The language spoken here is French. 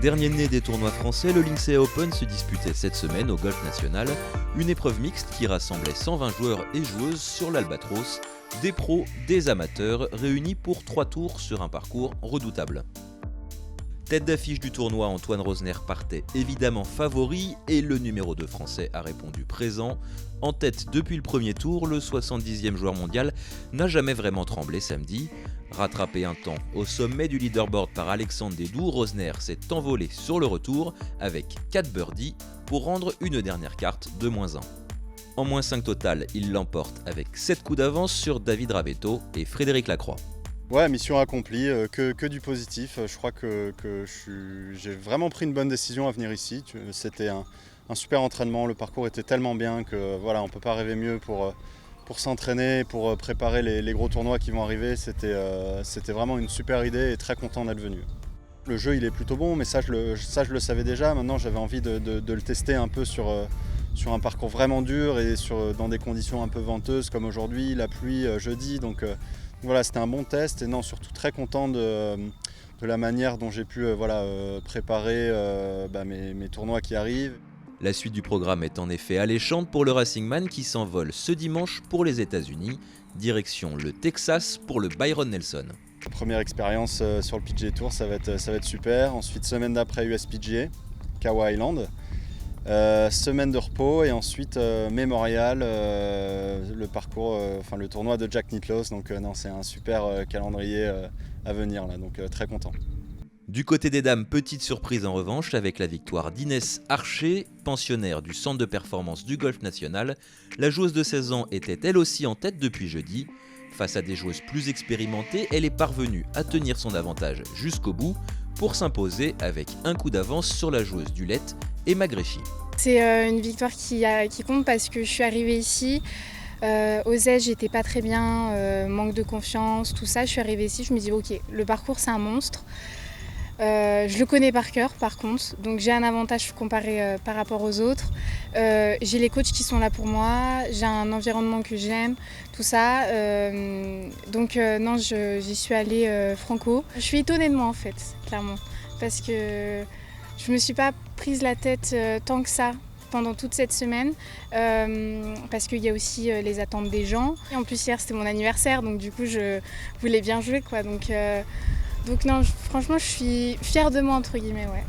Dernier né des tournois français, le Linksea Open se disputait cette semaine au Golf National, une épreuve mixte qui rassemblait 120 joueurs et joueuses sur l'Albatros, des pros, des amateurs, réunis pour 3 tours sur un parcours redoutable. Tête d'affiche du tournoi, Antoine Rosner partait évidemment favori et le numéro 2 français a répondu présent. En tête depuis le premier tour, le 70e joueur mondial n'a jamais vraiment tremblé samedi. Rattrapé un temps au sommet du leaderboard par Alexandre Dédou, Rosner s'est envolé sur le retour avec 4 birdies pour rendre une dernière carte de -1. En -5 total, il l'emporte avec 7 coups d'avance sur David Ravetto et Frédéric Lacroix. Ouais, mission accomplie, que du positif. Je crois que j'ai vraiment pris une bonne décision à venir ici. C'était un super entraînement, le parcours était tellement bien que voilà, on ne peut pas rêver mieux pour s'entraîner, pour préparer les gros tournois qui vont arriver. C'était vraiment une super idée et très content d'être venu. Le jeu il est plutôt bon, mais ça je le savais déjà. Maintenant j'avais envie de le tester un peu sur un parcours vraiment dur et dans des conditions un peu venteuses comme aujourd'hui, la pluie jeudi. Donc voilà, c'était un bon test et non, surtout très content de la manière dont j'ai pu préparer mes tournois qui arrivent. La suite du programme est en effet alléchante pour le Racing Man qui s'envole ce dimanche pour les États-Unis, direction le Texas pour le Byron Nelson. Première expérience sur le PGA Tour, ça va être super. Ensuite, semaine d'après USPGA, Kawa Island. Semaine de repos et ensuite Memorial, le parcours, le tournoi de Jack Nicklaus. Donc non, c'est un super calendrier à venir là, donc très content. Du côté des dames, petite surprise en revanche avec la victoire d'Inès Archer, pensionnaire du centre de performance du Golf National. La joueuse de 16 ans était elle aussi en tête depuis jeudi. Face à des joueuses plus expérimentées, elle est parvenue à tenir son avantage jusqu'au bout pour s'imposer avec un coup d'avance sur la joueuse d'Ulette, Emma Gréchy. C'est une victoire qui compte parce que je suis arrivée ici. Aux aides, j'étais pas très bien, manque de confiance, tout ça. Je suis arrivée ici, je me dis ok, le parcours c'est un monstre. Je le connais par cœur par contre, donc j'ai un avantage comparé par rapport aux autres. J'ai les coachs qui sont là pour moi, j'ai un environnement que j'aime, tout ça. Non, j'y suis allée franco. Je suis étonnée de moi en fait, clairement, parce que je me suis pas prise la tête tant que ça pendant toute cette semaine, parce qu'il y a aussi les attentes des gens. Et en plus hier c'était mon anniversaire, donc du coup je voulais bien jouer quoi. Donc non, franchement je suis fière de moi entre guillemets, ouais.